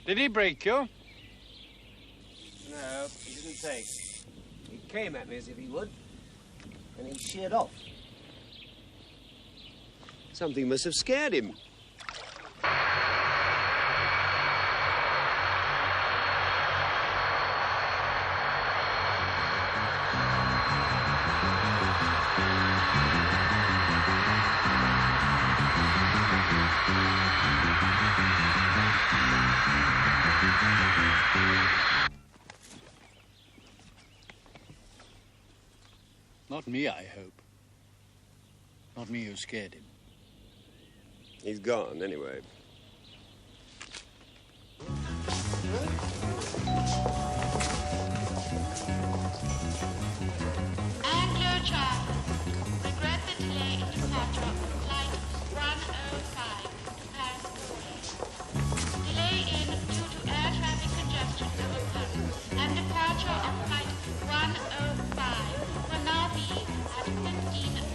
Did he break you? No, he didn't take. He came at me as if he would, and he sheared off. Something must have scared him. Not me, I hope. Not me who scared him. He's gone, anyway. Anglo Charter. Regret the delay in departure of flight 105, Paris. Delay in due to air traffic congestion over Paris, and departure of flight 105 will now be at 15:30.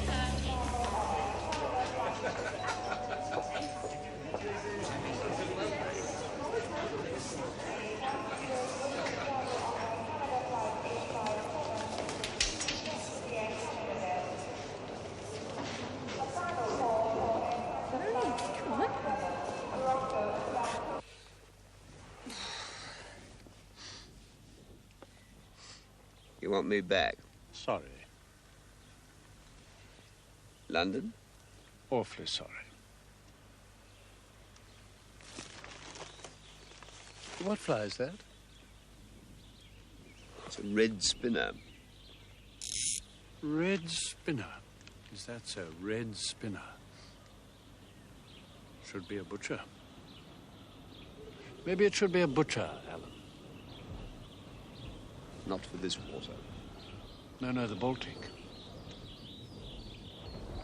You want me back? Sorry. London? Awfully sorry. What fly is that? It's a red spinner. Red spinner. Is that so? Red spinner. Should be a butcher. Maybe it should be a butcher, Alan. Not for this water. No, the Baltic.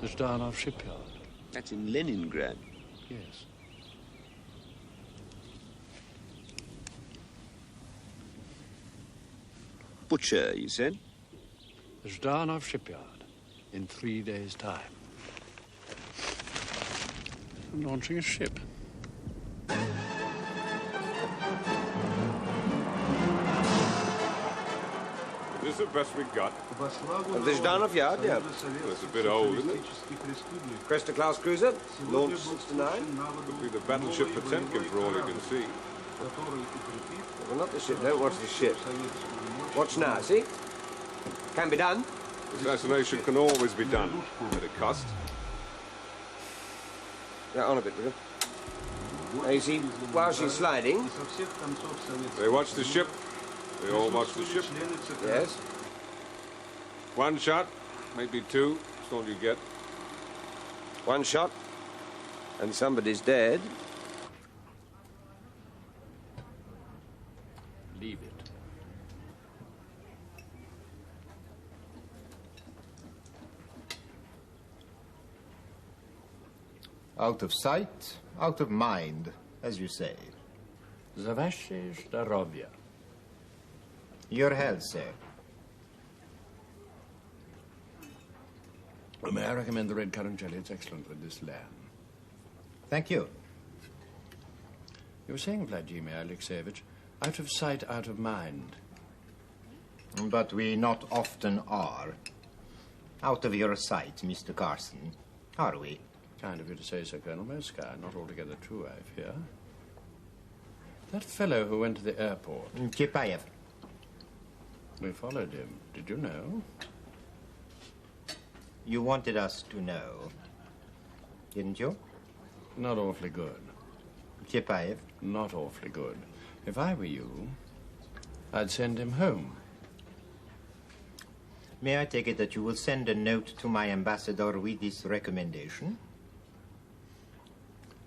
The Zhdanov shipyard. That's in Leningrad. Yes. Butcher, you said? The Zhdanov shipyard. In 3 days' time. I'm launching a ship. This is the best we got. Of the Zhdanov yard, yeah. Well, it's a bit old, isn't it? Cresta-class cruiser, launched 69. Could be the battleship Potemkin for all you can see. Well, not the ship, don't watch the ship. Watch now, see? Can be done. Assassination can always be done, at a cost. Yeah, on a bit, will you? Now, you see, while she's sliding... They watch the ship. They all watch the ship. Yes? One shot, maybe two. That's all you get. One shot, and somebody's dead. Leave it. Out of sight, out of mind, as you say. Za vaše zdarovia. Your health, sir. May I recommend the red currant jelly? It's excellent with this lamb. Thank you. You were saying, Vladimir Alexeyevich, out of sight, out of mind. But we not often are. Out of your sight, Mr. Carson. Are we? Kind of you to say so, Colonel Moscow. Not altogether true, I fear. That fellow who went to the airport. Chipayev. We followed him. Did you know? You wanted us to know, didn't you? Not awfully good. Chipayev? Not awfully good. If I were you, I'd send him home. May I take it that you will send a note to my ambassador with this recommendation?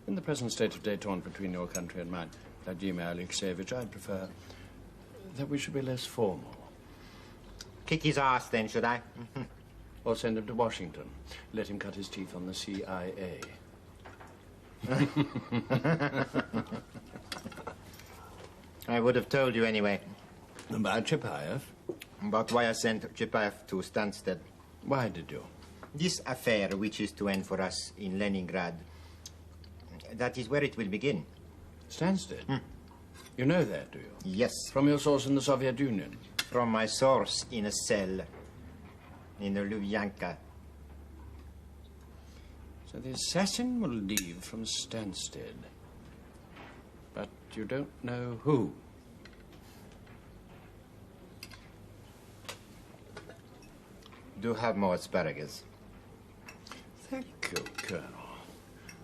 In the present state of détente between your country and mine, Vladimir Alexeyevich, I'd prefer that we should be less formal. Kick his ass, then, should I? Or send him to Washington. Let him cut his teeth on the CIA. I would have told you anyway. About Chipayev? About why I sent Chipayev to Stansted. Why did you? This affair, which is to end for us in Leningrad, that is where it will begin. Stansted? You know that, do you? Yes. From your source in the Soviet Union? From my source in a cell in Lubyanka. So the assassin will leave from Stansted. But you don't know who? Do have more asparagus. Thank you, Colonel.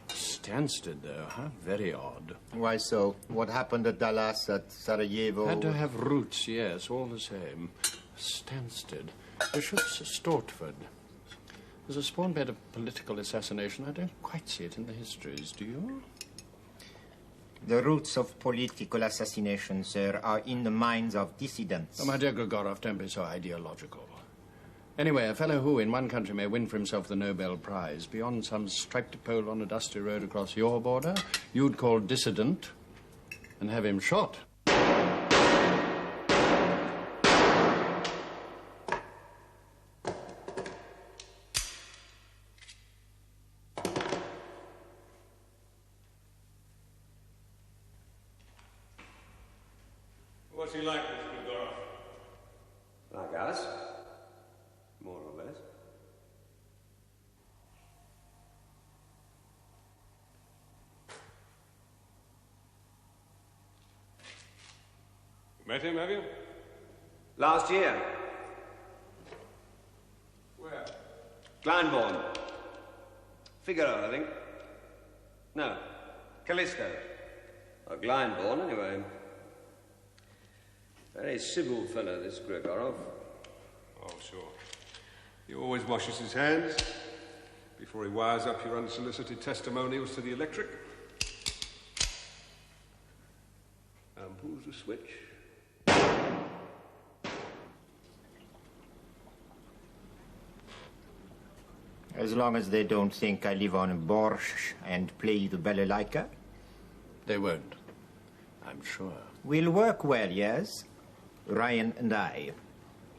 Stansted, though, huh? Very odd. Why so? What happened at Dallas, at Sarajevo? Had to have roots, yes, all the same. Stansted. Bishop's Stortford. There's a spawn bed of political assassination. I don't quite see it in the histories, do you? The roots of political assassination, sir, are in the minds of dissidents. Oh, my dear Grigorov, don't be so ideological. Anyway, a fellow who in one country may win for himself the Nobel Prize, beyond some striped pole on a dusty road across your border, you'd call dissident and have him shot. What's he like, Mr. Grigorov? Like us? More or less. Met him, have you? Last year. Where? Kleinborn. Figaro, I think. No. Callisto. Or Kleinborn, anyway. Very civil fellow, this Grigorov. Oh, sure. He always washes his hands before he wires up your unsolicited testimonials to the electric. Who's the switch? As long as they don't think I live on borscht and play the balalaika. They won't, I'm sure. We'll work well, yes? Ryan and I.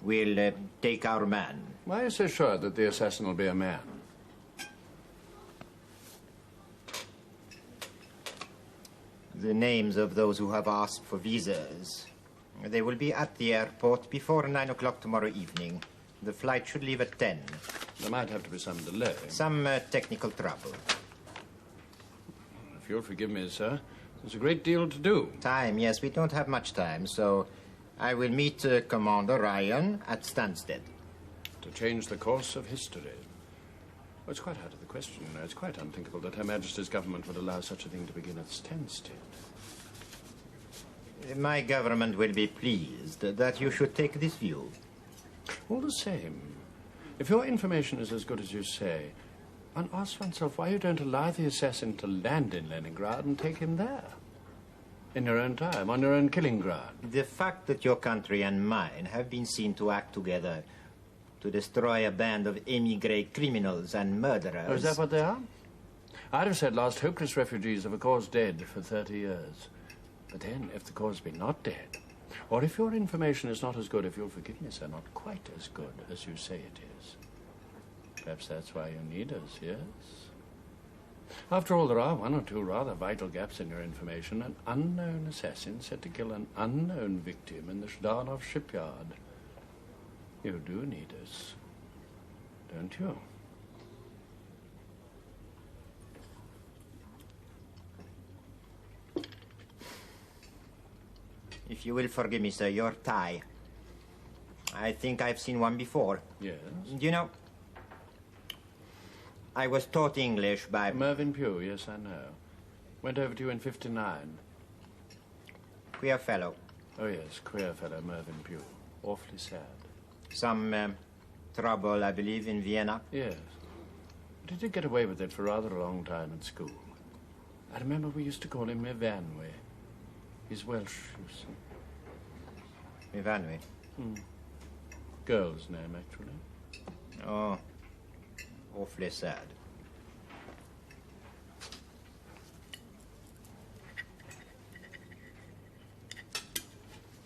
We'll take our man. Why are you so sure that the assassin will be a man? The names of those who have asked for visas. They will be at the airport before 9 o'clock tomorrow evening. The flight should leave at 10. There might have to be some delay. Some technical trouble. If you'll forgive me, sir, there's a great deal to do. Time, yes, we don't have much time, so I will meet Commander Ryan at Stansted. To change the course of history. Well, it's quite out of the question, you know. It's quite unthinkable that Her Majesty's government would allow such a thing to begin at Stansted. My government will be pleased that you should take this view. All the same, if your information is as good as you say, one asks oneself why you don't allow the assassin to land in Leningrad and take him there. In your own time, on your own killing ground. The fact that your country and mine have been seen to act together to destroy a band of émigré criminals and murderers... Oh, is that what they are? I'd have said last hopeless refugees of a cause dead for 30 years. But then, if the cause be not dead, or if your information is not as good, if you'll forgive me, sir, not quite as good as you say it is. Perhaps that's why you need us, yes? After all, there are one or two rather vital gaps in your information. An unknown assassin said to kill an unknown victim in the Zhdanov shipyard. You do need us, don't you? If you will forgive me, sir, your tie. I think I've seen one before. Yes? You know, I was taught English by... Mervyn Pugh, yes, I know. Went over to you in '59. Queer fellow. Oh, yes, queer fellow, Mervyn Pugh. Awfully sad. Some trouble, I believe, in Vienna. Yes. But he did get away with it for rather a long time at school. I remember we used to call him Evanwy. He's Welsh, you see. Evanwy. Girl's name, actually. Oh, awfully sad.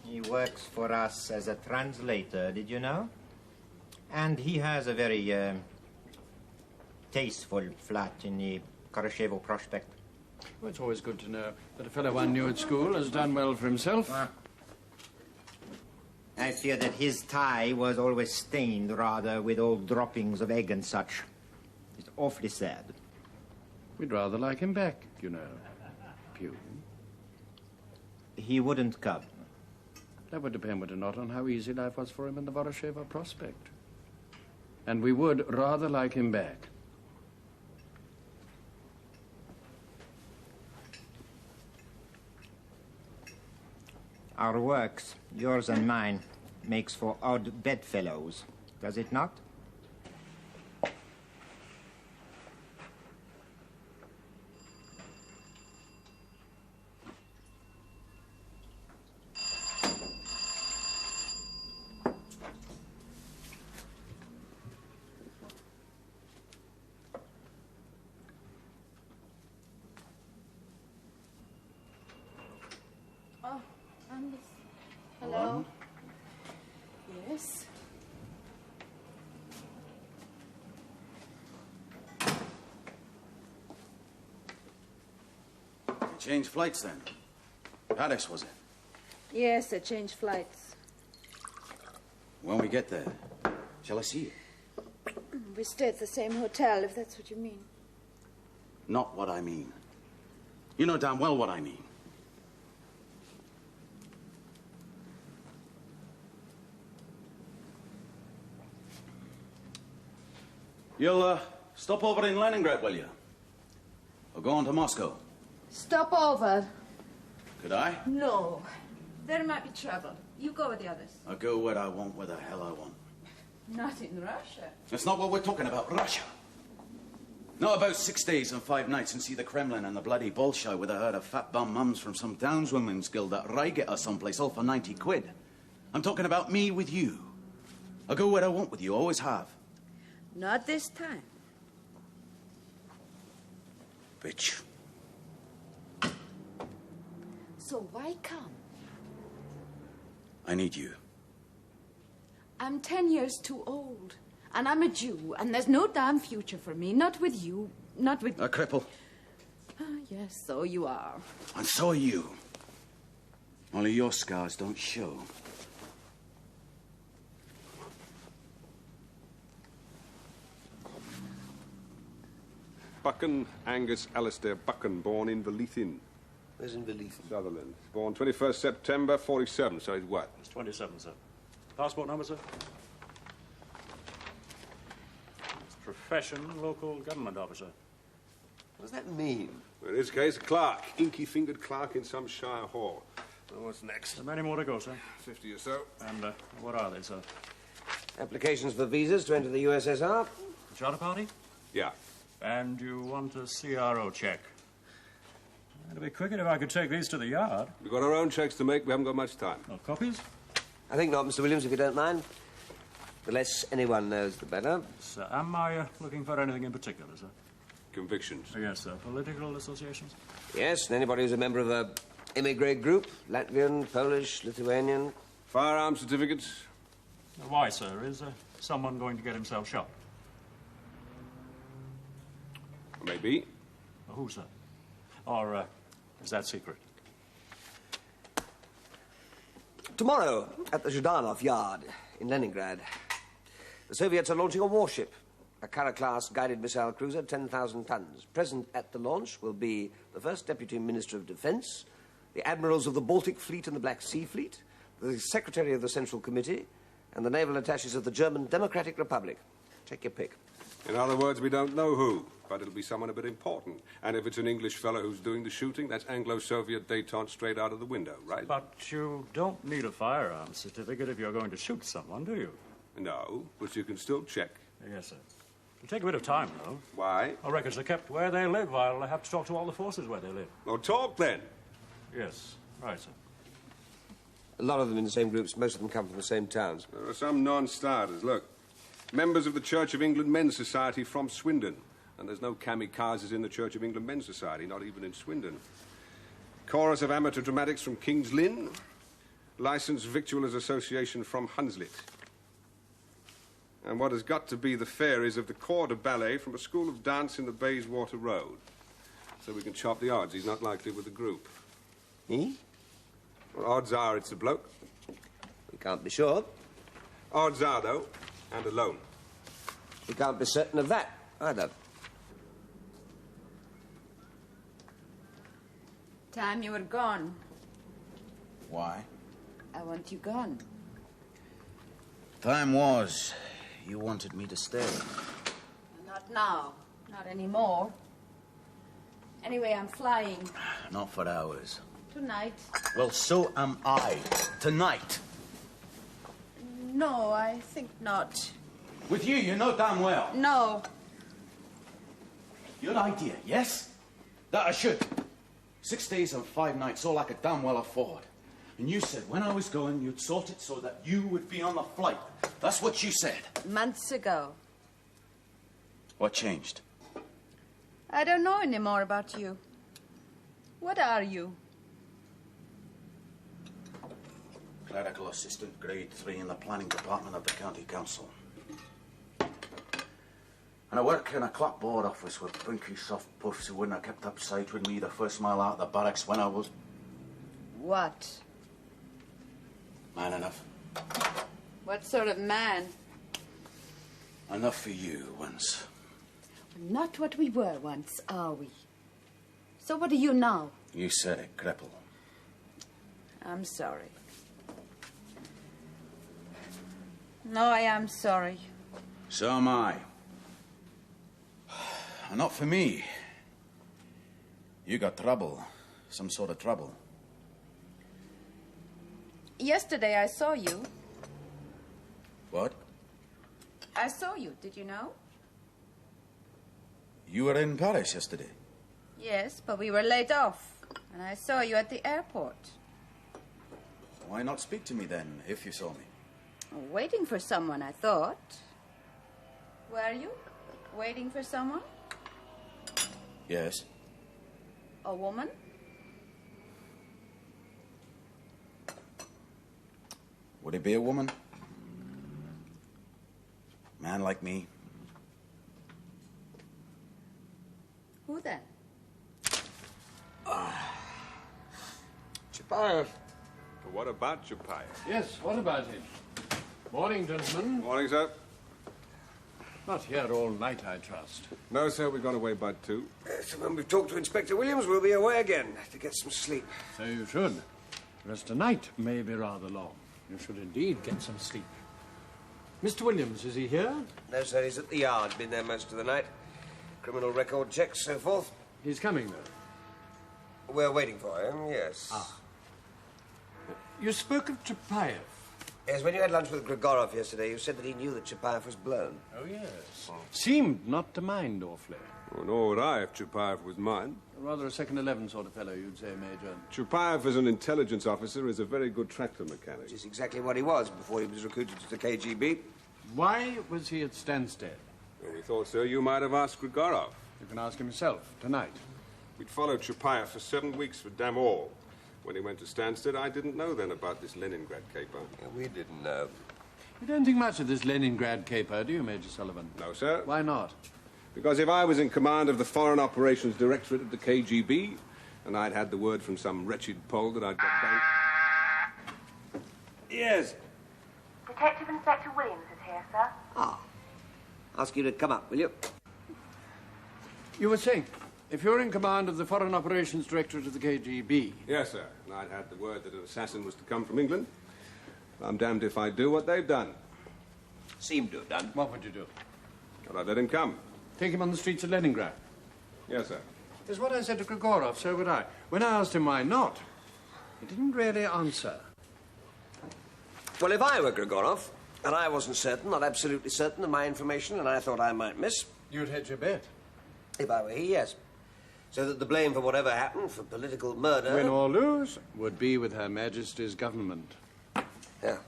He works for us as a translator, did you know? And he has a very tasteful flat in the Karashevo Prospect. Well, it's always good to know that a fellow one knew at school has done well for himself. I fear that his tie was always stained, rather, with old droppings of egg and such. It's awfully sad. We'd rather like him back, you know, Pew. He wouldn't come. That would depend, would it not, on how easy life was for him in the Vorosheva Prospect. And we would rather like him back. Our works, yours and mine, makes for odd bedfellows, does it not? Hello? Yes? You changed flights then? Paris, was it? Yes, I changed flights. When we get there, shall I see you? We stay at the same hotel, if that's what you mean. Not what I mean. You know damn well what I mean. You'll, stop over in Leningrad, will you? Or go on to Moscow? Stop over. Could I? No. There might be trouble. You go with the others. I'll go where I want, where the hell I want. Not in Russia. That's not what we're talking about, Russia. Not about 6 days and 5 nights and see the Kremlin and the bloody Bolshoi with a herd of fat bum mums from some townswomen's guild at Riget or someplace, all for 90 quid. I'm talking about me with you. I'll go where I want with you, always have. Not this time. Bitch. So why come? I need you. I'm 10 years too old. And I'm a Jew, and there's no damn future for me. Not with you. Not with... A cripple. Ah, yes, so you are. And so are you. Only your scars don't show. Buchan Angus Alistair Buchan, born in Velithin. Where's in Velithin? Sutherland. Born 21st September 47, so he's what? It's 27, sir. Passport number, sir? It's profession, local government officer. What does that mean? Well, in this case, a clerk. Inky-fingered clerk in some shire hall. Well, what's next? There are many more to go, sir. 50 or so. And what are they, sir? Applications for visas to enter the USSR? The charter party? Yeah. And you want a CRO check? It'd be quicker if I could take these to the yard. We've got our own checks to make. We haven't got much time. Oh, copies? I think not, Mr. Williams, if you don't mind. The less anyone knows, the better. Sir, am I looking for anything in particular, sir? Convictions. Oh, yes, sir. Political associations? Yes, and anybody who's a member of a emigre group, Latvian, Polish, Lithuanian. Firearm certificates? Why, sir? Is someone going to get himself shot? Maybe. Who, sir? Or is that secret? Tomorrow, at the Zhdanov yard in Leningrad, the Soviets are launching a warship, a Kara-class guided missile cruiser, 10,000 tons. Present at the launch will be the first Deputy Minister of Defense, the admirals of the Baltic Fleet and the Black Sea Fleet, the Secretary of the Central Committee, and the naval attaches of the German Democratic Republic. Take your pick. In other words, we don't know who, but it'll be someone a bit important. And if it's an English fellow who's doing the shooting, that's Anglo-Soviet détente straight out of the window, right? But you don't need a firearms certificate if you're going to shoot someone, do you? No, but you can still check. Yes, sir. It'll take a bit of time, though. Why? Our records are kept where they live. I'll have to talk to all the forces where they live. Well, talk then. Yes, right, sir. A lot of them in the same groups. Most of them come from the same towns. There are some non-starters. Look, members of the Church of England Men's Society from Swindon. And there's no kamikazes in the Church of England Men's Society, not even in Swindon. Chorus of Amateur Dramatics from King's Lynn. Licensed Victualers Association from Hunslet. And what has got to be the fairies of the Corps de Ballet from a school of dance in the Bayswater Road. So we can chop the odds. He's not likely with the group. He? Well, odds are it's a bloke. We can't be sure. Odds are, though, and alone. We can't be certain of that, either. Time you were gone. Why? I want you gone. Time was. You wanted me to stay. Not now. Not anymore. Anyway, I'm flying. Not for hours. Tonight. Well, so am I. Tonight. No, I think not. With you know damn well. No. Your idea, yes? That I should. 6 days and 5 nights, all I could damn well afford. And you said when I was going, you'd sort it so that you would be on the flight. That's what you said. Months ago. What changed? I don't know any more about you. What are you? Clerical assistant, grade 3 in the planning department of the county council. And I work in a clapboard office with bunky soft puffs who wouldn't have kept up sight with me the first mile out of the barracks when I was... What? Man enough. What sort of man? Enough for you once. Not what we were once, are we? So what are you now? You said it, cripple. I'm sorry. No, I am sorry. So am I. Not for me. You got trouble. Some sort of trouble. Yesterday I saw you. What? I saw you, did you know? You were in Paris yesterday? Yes, but we were laid off. And I saw you at the airport. Why not speak to me then, if you saw me? Waiting for someone, I thought. Were you? Waiting for someone? Yes. A woman? Would it be a woman? Man like me? Who then? Chapayev. What about Chapayev? Yes, what about him? Morning, gentlemen. Morning, sir. Not here all night, I trust. No, sir, we got away by 2. So when we've talked to Inspector Williams, we'll be away again to get some sleep. So you should. The rest of tonight may be rather long. You should indeed get some sleep. Mr. Williams, is he here? No, sir, he's at the yard. Been there most of the night. Criminal record checks, so forth. He's coming, though. We're waiting for him, yes. Ah. You spoke of Chapayev. Yes, when you had lunch with Grigorov yesterday, you said that he knew that Chapayev was blown. Oh, yes. Seemed not to mind awfully. Well, nor would I if Chapayev was mine. Rather a second 11 sort of fellow, you'd say, Major. Chapayev, as an intelligence officer, is a very good tractor mechanic. Which is exactly what he was before he was recruited to the KGB. Why was he at Stansted? Well, we thought, sir, you might have asked Grigorov. You can ask himself tonight. We'd followed Chapayev for 7 weeks for damn all. When he went to Stansted, I didn't know then about this Leningrad caper. Yeah, we didn't know. You don't think much of this Leningrad caper, do you, Major Sullivan? No, sir. Why not? Because if I was in command of the Foreign Operations Directorate of the KGB, and I'd had the word from some wretched Pole that I'd got banked... Yes. Detective Inspector Williams is here, sir. Ah. Ask you to come up, will you? You were saying, if you're in command of the Foreign Operations Directorate of the KGB... Yes, sir. And I'd had the word that an assassin was to come from England. I'm damned if I do what they've done. Seem to have done. What would you do? But I'd let him come. Take him on the streets of Leningrad? Yes, sir. That's what I said to Grigorov, so would I. When I asked him why not, he didn't really answer. Well, if I were Grigorov, and I wasn't certain, not absolutely certain of my information, and I thought I might miss... You'd hedge your bet. If I were he, yes. So that the blame for whatever happened, for political murder... Win or lose, would be with Her Majesty's government. Yeah.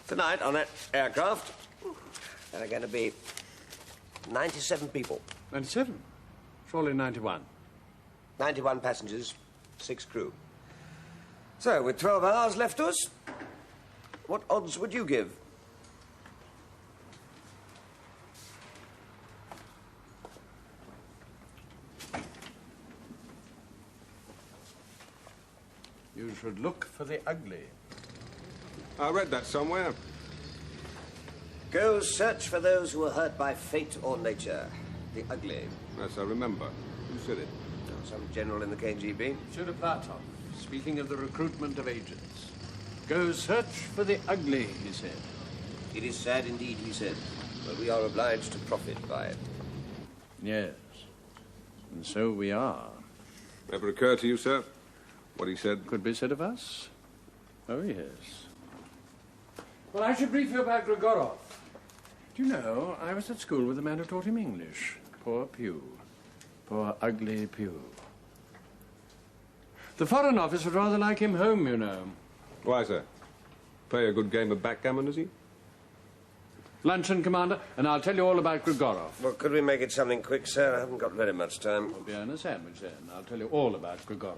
Tonight, on that aircraft, there are going to be 97 people. 97? Surely 91. 91 passengers, 6 crew. So, with 12 hours left to us, what odds would you give? should look for the ugly. I read that somewhere. Go search for those who were hurt by fate or nature. The ugly. Yes, I remember. Who said it? Some general in the KGB. Chudapatov, speaking of the recruitment of agents. Go search for the ugly, he said. It is sad indeed, he said, but we are obliged to profit by it. Yes, and so we are. Ever occurred to you, sir, what he said? Could be said of us. Oh, yes. Well, I should brief you about Grigorov. Do you know, I was at school with a man who taught him English. Poor Pew. Poor ugly Pew. The Foreign Office would rather like him home, you know. Why, sir? Play a good game of backgammon, does he? Luncheon, Commander, and I'll tell you all about Grigorov. Well, could we make it something quick, sir? I haven't got very much time. We'll be on a sandwich then. I'll tell you all about Grigorov.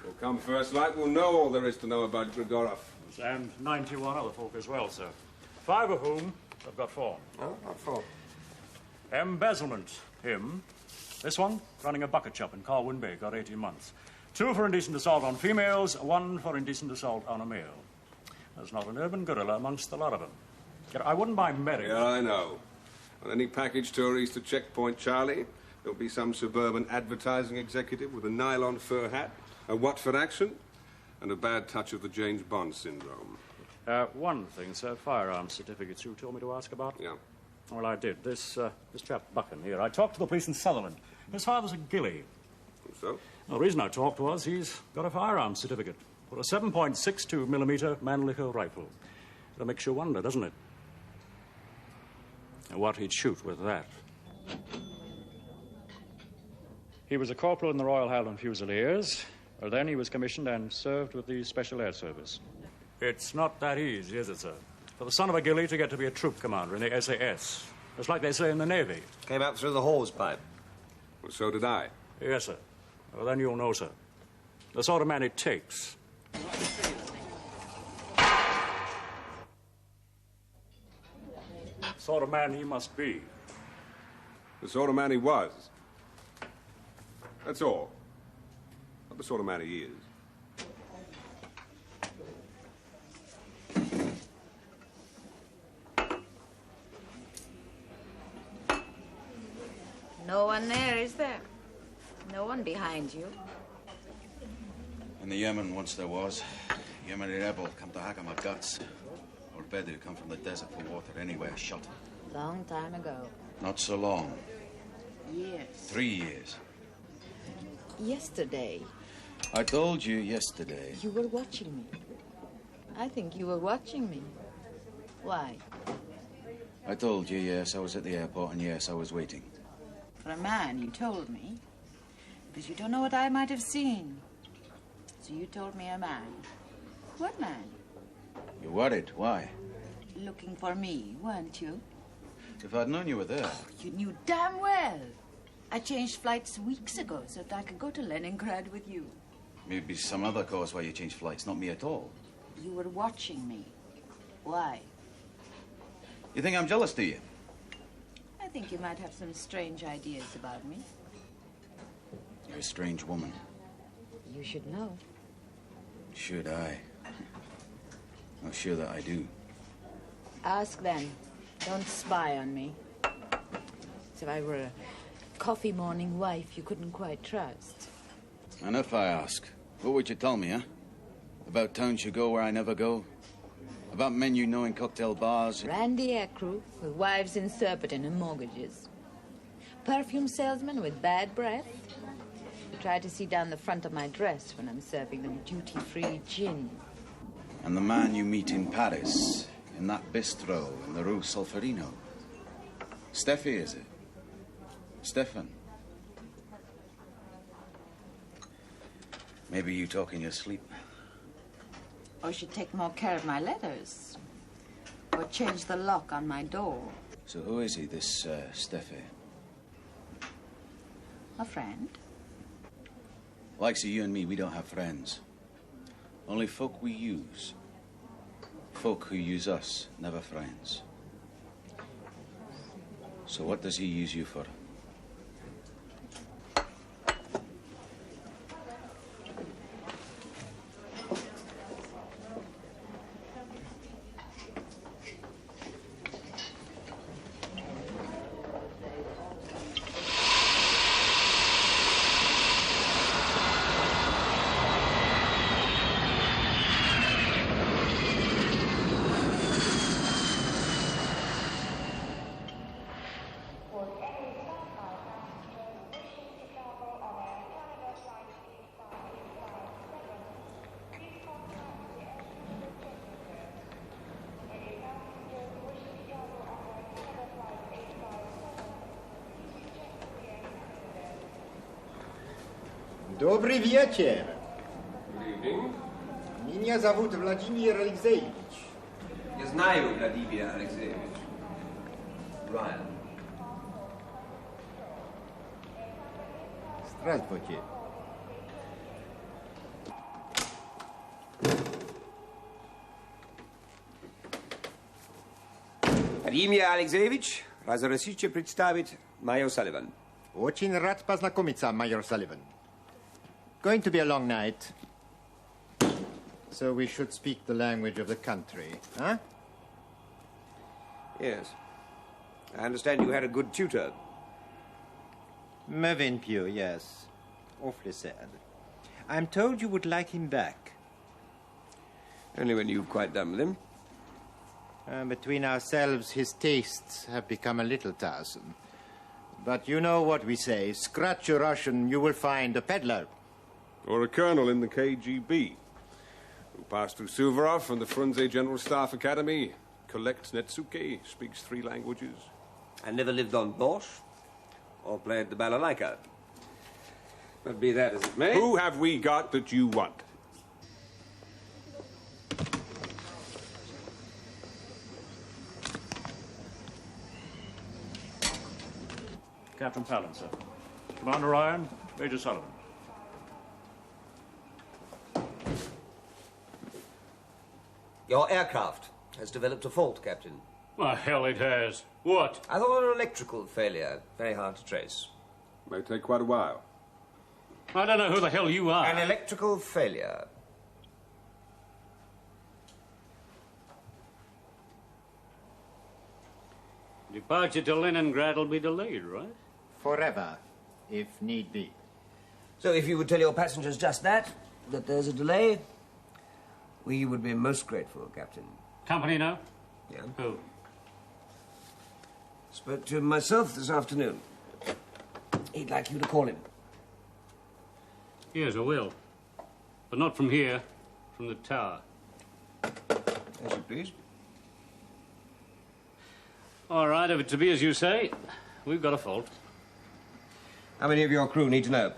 We'll come first light. We'll know all there is to know about Grigorov. And 91 other folk as well, sir. 5 of whom have got 4. Oh, what for? Embezzlement, him. This one, running a bucket shop in Carwin Bay, got 18 months. 2 for indecent assault on females, 1 for indecent assault on a male. There's not an urban gorilla amongst the lot of them. Yet I wouldn't mind marrying. Yeah, I know. On any package tour east of Checkpoint Charlie, there'll be some suburban advertising executive with a nylon fur hat, a Watford accent, and a bad touch of the James Bond syndrome. One thing, sir, firearms certificates you told me to ask about. Yeah. Well, I did. This chap Buchan here, I talked to the police in Sutherland. His father's a ghillie. So? The reason I talked was he's got a firearms certificate for a 7.62mm Mannlicher rifle. That makes you wonder, doesn't it? And what he'd shoot with that. He was a corporal in the Royal Highland Fusiliers. Then he was commissioned and served with the Special Air Service. It's not that easy, is it, sir? For the son of a ghillie to get to be a troop commander in the SAS. It's like they say in the Navy. Came out through the hose pipe. Well, so did I. Yes, sir. Well, then you'll know, sir. The sort of man it takes. The sort of man he must be. The sort of man he was. That's all. Not the sort of man he is. No one there, is there? No one behind you. In the Yemen, once there was. Yemeni rebel come to hack at my guts. Or Bedou come from the desert for water anywhere, shot. Long time ago. Not so long. Years. 3 years. Yesterday. I told you yesterday. You were watching me. I think you were watching me. Why? I told you, yes, I was at the airport, and yes, I was waiting. For a man, you told me. Because you don't know what I might have seen. So you told me a man. What man? You're worried. Why? Looking for me, weren't you? If I'd known you were there. You knew damn well. I changed flights weeks ago so that I could go to Leningrad with you. Maybe some other cause why you changed flights, not me at all. You were watching me. Why? You think I'm jealous, do you? I think you might have some strange ideas about me. You're a strange woman. You should know. Should I? I'm sure that I do. Ask then. Don't spy on me. As if I were a coffee morning wife you couldn't quite trust. And if I ask, what would you tell me, huh? About towns you go where I never go? About men you know in cocktail bars? Randy aircrew with wives in Surbiton and mortgages. Perfume salesman with bad breath. Who try to see down the front of my dress when I'm serving them duty-free gin. And the man you meet in Paris, in that bistro in the Rue Solferino. Steffi, is it? Stefan. Maybe you talk in your sleep. Or should take more care of my letters. Or change the lock on my door. So who is he, this Steffi? A friend. Likes of you and me, we don't have friends. Only folk we use. Folk who use us, never friends. So what does he use you for? Dobry wieczór. Good evening. Меня зовут Владимир Алексеевич. Я знаю, Владимир Алексеевич. Ryan. Здравствуйте. Владимир Алексеевич, разрешите представить майор Салливан. Очень рад познакомиться, майор Салливан. Going to be a long night. So we should speak the language of the country, huh? Yes. I understand you had a good tutor. Mervyn Pugh, yes. Awfully sad. I'm told you would like him back. Only when you've quite done with him. Between ourselves, his tastes have become a little tiresome. But you know what we say. Scratch a Russian, you will find a peddler. Or a colonel in the KGB, who passed through Suvorov from the Frunze General Staff Academy, collects Netsuke, speaks 3 languages. And never lived on borscht or played the balalaika. But be that as it may... Who have we got that you want? Captain Palin, sir. Commander Ryan, Major Sullivan. Your aircraft has developed a fault, Captain. The hell it has. What? I thought an electrical failure. Very hard to trace. May take quite a while. I don't know who the hell you are. An electrical failure. Departure to Leningrad will be delayed, right? Forever, if need be. So if you would tell your passengers just that there's a delay, we would be most grateful, Captain. Company now? Yeah. Who? Spoke to him myself this afternoon. He'd like you to call him. Yes, I will. But not from here, from the tower. As you please. All right, if it's to be as you say, we've got a fault. How many of your crew need to know?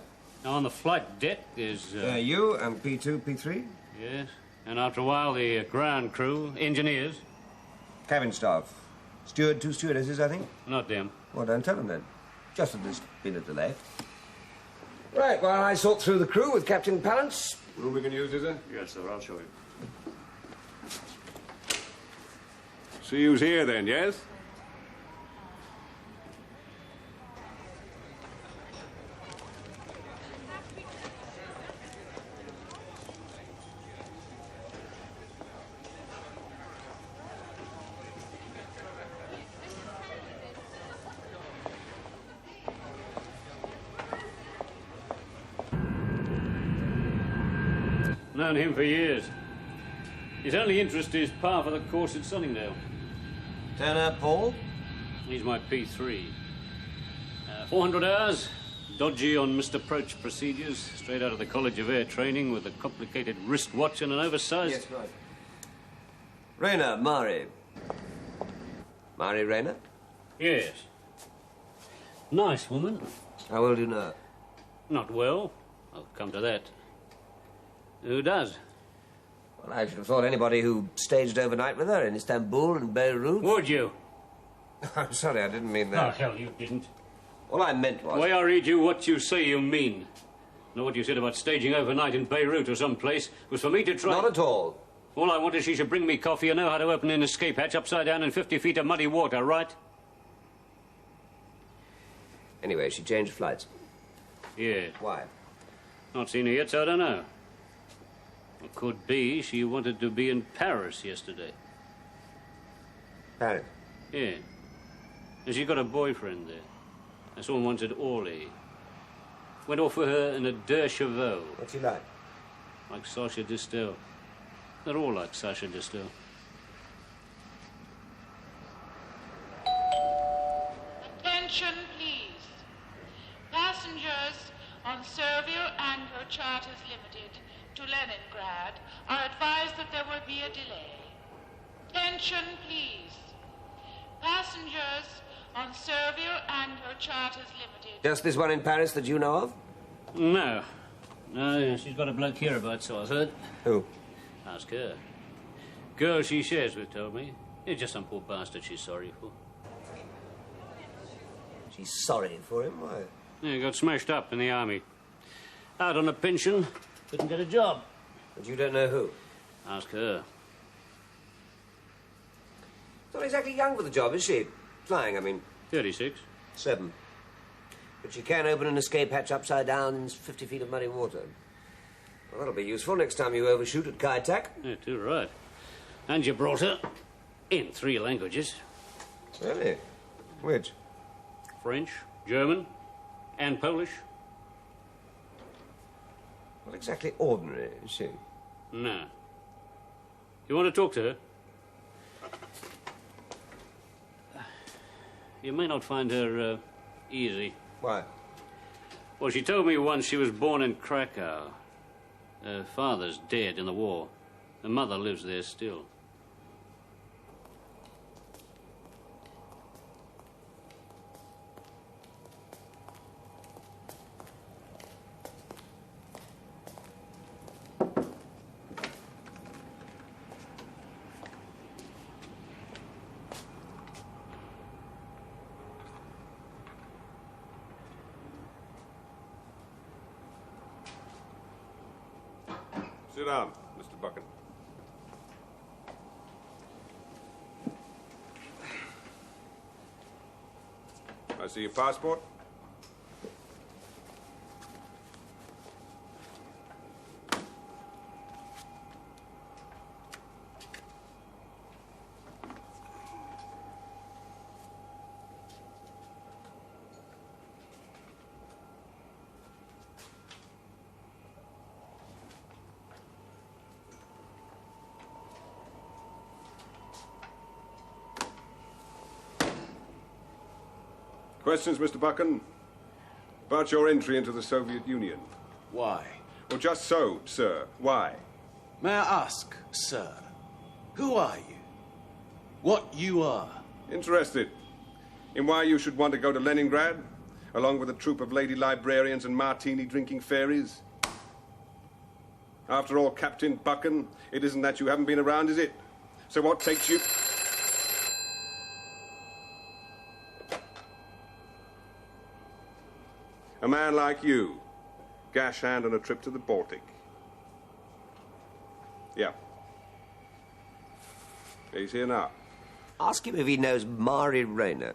On the flight deck is... You and P2, P3? Yes, and after a while, the ground crew, engineers. Cabin staff. Steward, 2 stewardesses, I think? Not them. Well, don't tell them then. Just that there's been a delay. Right, well, I sort through the crew with Captain Palance. Room we can use, is there? Yes, sir, I'll show you. See who's here then, yes? Known him for years. His only interest is par for the course at Sunningdale. Turner Paul? He's my P3. 400 hours, dodgy on missed approach procedures, straight out of the College of Air Training with a complicated wristwatch and an oversized... Yes, right. Rayner, Mari. Mari Rayner? Yes. Nice woman. How well do you know her? Not well. I'll come to that. Who does? Well, I should have thought anybody who staged overnight with her in Istanbul and Beirut... Would you? I'm sorry, I didn't mean Oh, that. hell, you didn't. All I meant was... The way I read you, what you say you mean. Know what you said about staging overnight in Beirut or someplace was for me to try... Not at all. All I want is she should bring me coffee and know how to open an escape hatch upside down in 50 feet of muddy water, right? Anyway, she changed flights. Yeah. Why? Not seen her yet, so I don't know. It could be she wanted to be in Paris yesterday. Paris? Yeah. And she's got a boyfriend there. I saw him once at Orly. Went off with her in a deux chevaux. What's he like? Like Sasha Distel. They're all like Sasha Distel. Attention, please. Passengers on Servio Anglo Charters Limited to Leningrad are advised that there will be a delay. Attention, please. Passengers on Servio Anglo Charters Limited... Just this one in Paris that you know of? No. No, she's got a bloke hereabouts, so I've heard. Who? Ask her. Girl she shares with told me. It's just some poor bastard she's sorry for. She's sorry for him? Why? Yeah, he got smashed up in the army. Out on a pension, couldn't get a job. But you don't know who? Ask her. Not exactly young for the job, is she? Flying, I mean. 36. 7. But she can open an escape hatch upside down in 50 feet of muddy water. Well, that'll be useful next time you overshoot at Kai-Tak. Yeah, too right. And you brought her in 3 languages. Really? Which? French, German, and Polish. Not exactly ordinary, is she? No. You want to talk to her? You may not find her easy. Why? Well, she told me once she was born in Krakow. Her father's dead in the war. Her mother lives there still. Sit down, Mr. Buchan. I see your passport. Questions, Mr. Buchan? About your entry into the Soviet Union. Why? Well, just so, sir. Why? May I ask, sir, who are you? What you are? Interested in why you should want to go to Leningrad, along with a troop of lady librarians and martini-drinking fairies? After all, Captain Buchan, it isn't that you haven't been around, is it? So what takes you... A man like you, gash hand on a trip to the Baltic. Yeah. He's here now. Ask him if he knows Mari Rayner.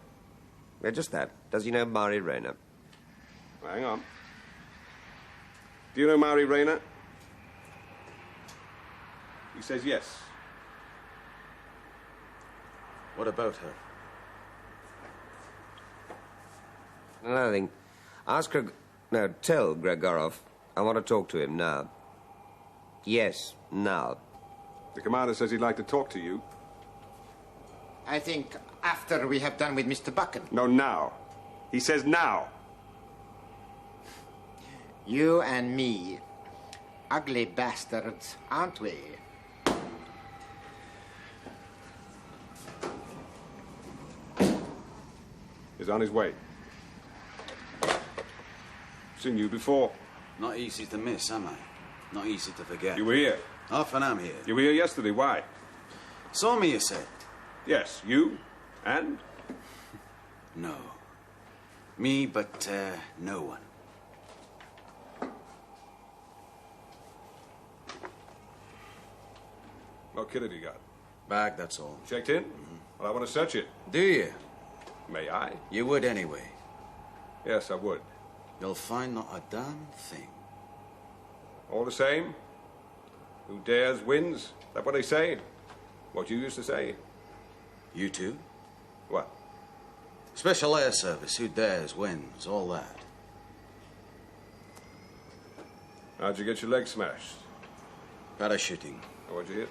Yeah, just that. Does he know Mari Rayner? Hang on. Do you know Mari Rayner? He says yes. What about her? Another thing. Ask Greg... No, tell Gregorov. I want to talk to him now. Yes, now. The commander says he'd like to talk to you. I think after we have done with Mr. Buchan. No, now. He says now. You and me. Ugly bastards, aren't we? He's on his way. Seen you before. Not easy to miss, am I? Not easy to forget. You were here. Often I'm here. You were here yesterday. Why? Saw me, you said? Yes, you and? No. Me, but no one. What kid have you got? Bag, that's all. Checked in? Well, I want to search it. Do you? May I? You would anyway. Yes, I would. You'll find not a damn thing. All the same, who dares wins. Is that what they say? What you used to say? You too? What? Special Air Service, who dares wins, all that. How'd you get your leg smashed? Parachuting. What'd you hit?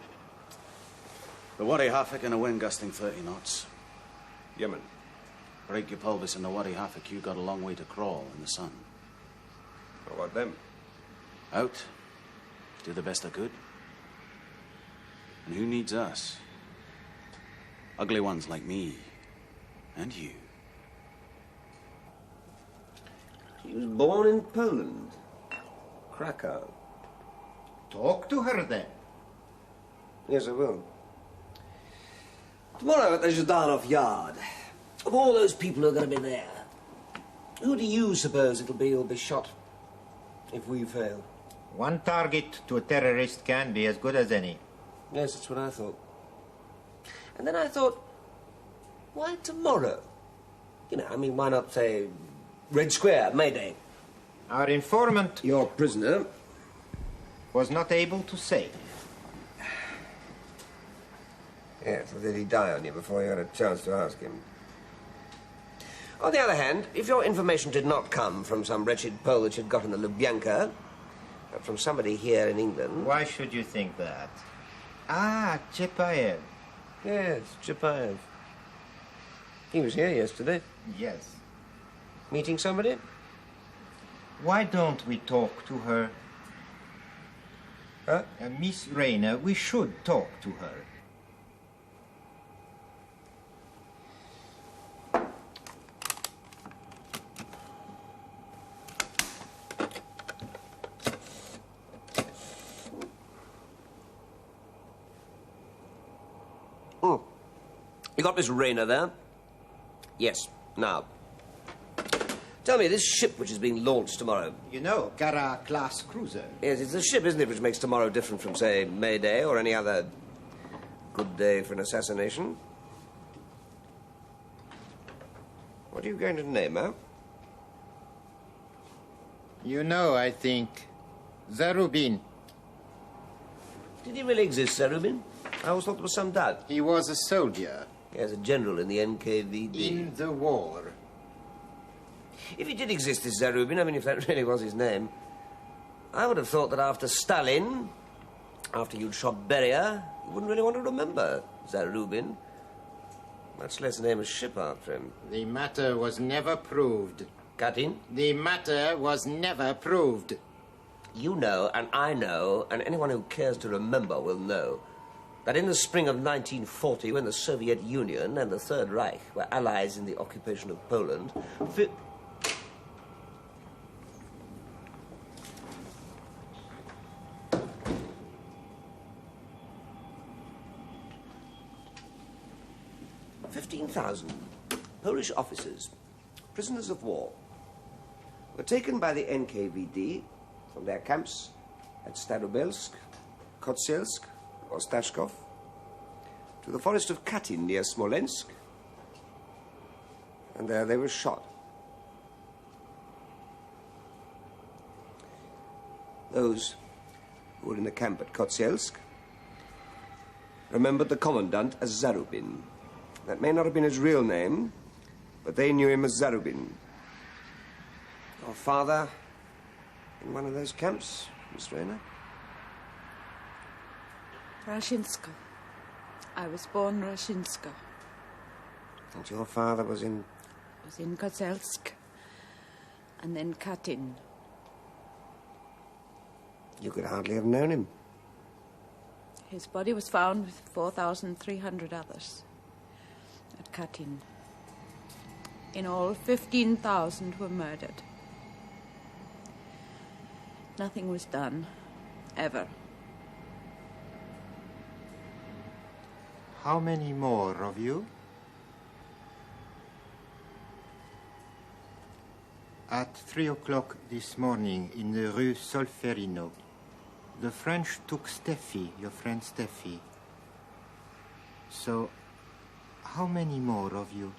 The Wadi Hafik in a wind gusting 30 knots. Yemen. Break your pelvis in the Wadi Hafik, you got a long way to crawl in the sun. How about them? Out. Do the best I could. And who needs us? Ugly ones like me. And you. He was born in Poland. Krakow. Talk to her, then. Yes, I will. Tomorrow at the Zhdanov Yard, of all those people who are going to be there, who do you suppose it'll be who'll be shot if we fail? One target to a terrorist can be as good as any. Yes, that's what I thought. And then I thought, why tomorrow? You know, I mean, why not, say, Red Square, May Day? Our informant... Your prisoner... was not able to say. Yes, or did he die on you before you had a chance to ask him? On the other hand, if your information did not come from some wretched Pole that you'd got in the Lubyanka, but from somebody here in England... Why should you think that? Ah, Chepaev. Yes, Chepaev. He was here yesterday. Yes. Meeting somebody? Why don't we talk to her? Huh? Miss Rayner, we should talk to her. You got Miss Rayner there? Yes. Now, tell me, this ship which is being launched tomorrow... You know, Gara-class cruiser. Yes, it's the ship, isn't it, which makes tomorrow different from, say, May Day or any other good day for an assassination? What are you going to name her? You know, I think, Zarubin. Did he really exist, Zarubin? I always thought there was some doubt. He was a soldier. Yes, a general in the NKVD. In the war. If he did exist, this Zarubin, I mean, if that really was his name, I would have thought that after Stalin, after you'd shot Beria, you wouldn't really want to remember Zarubin, much less name a ship after him. The matter was never proved. Katin? The matter was never proved. You know, and I know, and anyone who cares to remember will know, that in the spring of 1940, when the Soviet Union and the Third Reich were allies in the occupation of Poland, 15,000 Polish officers, prisoners of war, were taken by the NKVD from their camps at Starobelsk, Kotsielsk, or Stashkov, to the forest of Katyn near Smolensk, and there they were shot. Those who were in the camp at Kotsielsk remembered the commandant as Zarubin. That may not have been his real name, but they knew him as Zarubin. Your father in one of those camps, Miss Rayner? Rashinska. I was born Rashinska. And your father was in... Was in Kozelsk. And then Katyn. You could hardly have known him. His body was found with 4,300 others at Katyn. In all, 15,000 were murdered. Nothing was done, ever. How many more of you? At 3 o'clock this morning in the Rue Solferino, the French took Steffi, your friend Steffi. So, how many more of you?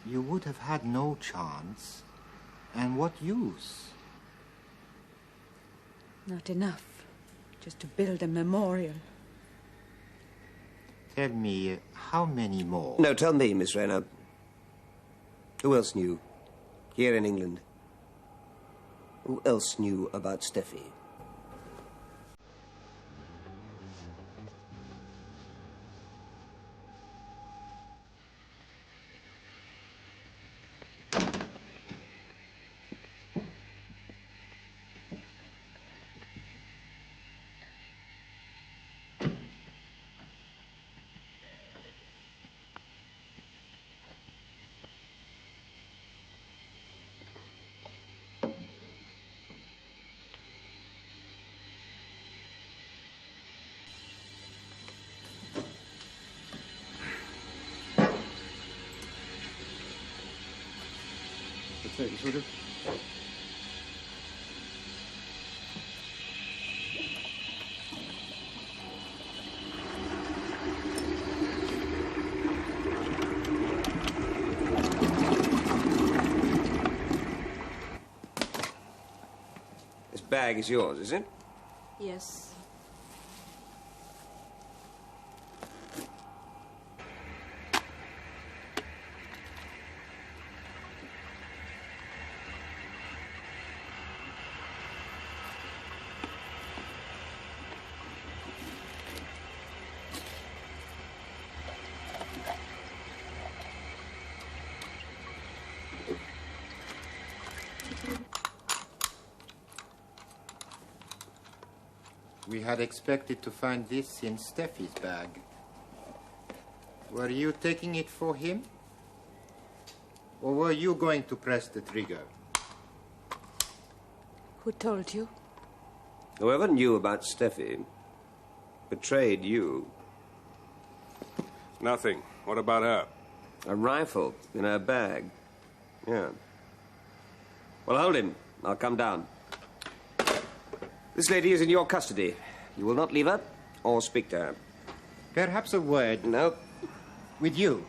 You would have had no chance. And what use? Not enough. Just to build a memorial. Tell me, how many more? No, tell me, Miss Rayner. Who else knew? Here in England. Who else knew about Steffi? Will do. This bag is yours, is it? Yes. We had expected to find this in Steffi's bag. Were you taking it for him? Or were you going to press the trigger? Who told you? Whoever knew about Steffi betrayed you. Nothing. What about her? A rifle in her bag. Yeah. Well, hold him. I'll come down. This lady is in your custody. You will not leave her or speak to her. Perhaps a word. No. With you.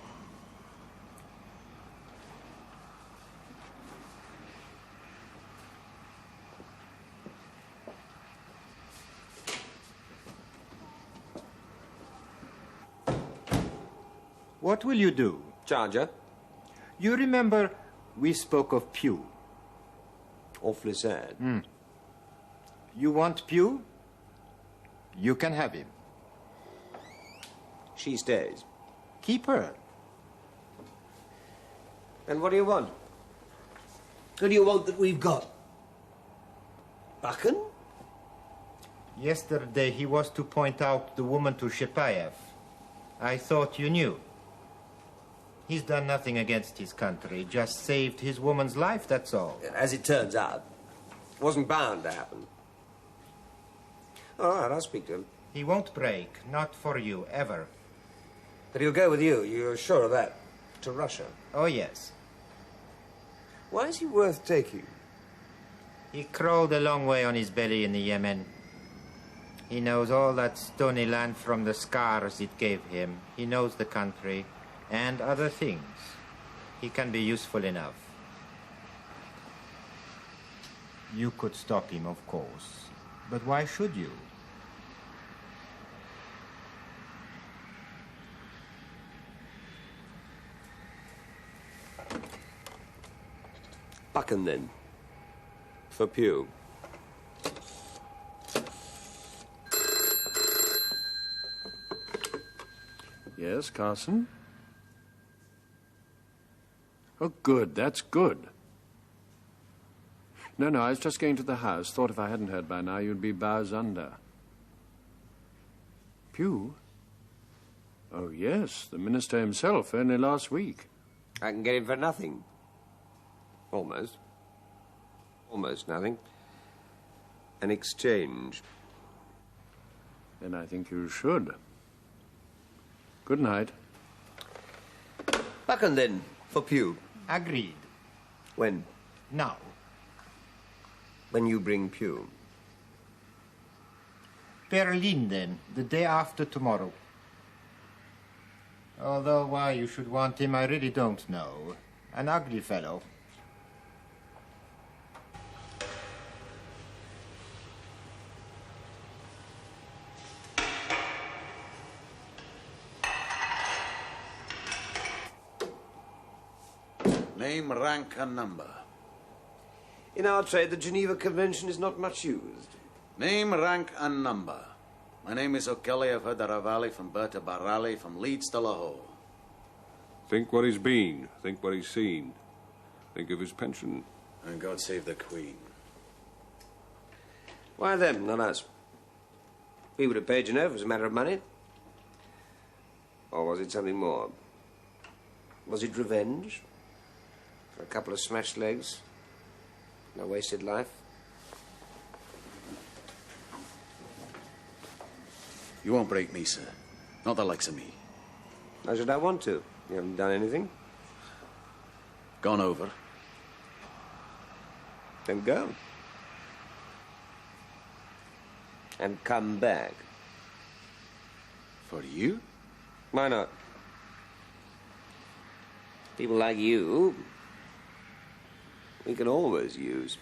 What will you do? Charge her. You remember we spoke of Pew. Awfully sad. You want Pew? You can have him. She stays. Keep her. And what do you want? Who do you want that we've got? Buchan? Yesterday he was to point out the woman to Shepaev. I thought you knew. He's done nothing against his country, just saved his woman's life, that's all. As it turns out, wasn't bound to happen. All right, I'll speak to him. He won't break, not for you, ever. But he'll go with you, you're sure of that? To Russia? Oh, yes. Why is he worth taking? He crawled a long way on his belly in the Yemen. He knows all that stony land from the scars it gave him. He knows the country and other things. He can be useful enough. You could stop him, of course. But why should you? Buchan, then. For Pew. Yes, Carson? Oh, good. That's good. No, I was just going to the house. Thought if I hadn't heard by now, you'd be bows under. Pew? Oh, yes, the minister himself, only last week. I can get him for nothing. Almost. Almost nothing. An exchange. Then I think you should. Good night. Buchan, then, for Pew. Agreed. When? Now. When you bring Pew. Berlin, then, the day after tomorrow. Although why you should want him, I really don't know. An ugly fellow. Name, rank, and number. In our trade, the Geneva Convention is not much used. Name, rank, and number. My name is O'Kelly. I've heard the Ravalli from Berta Barali, from Leeds to Lahore. Think what he's been. Think what he's seen. Think of his pension. And God save the Queen. Why them, not us? We would have paid you enough as a matter of money. Or was it something more? Was it revenge? For a couple of smashed legs? And a wasted life? You won't break me, sir. Not the likes of me. How should I want to? You haven't done anything. Gone over. Then go. And come back. For you? Why not? People like you, we can always use.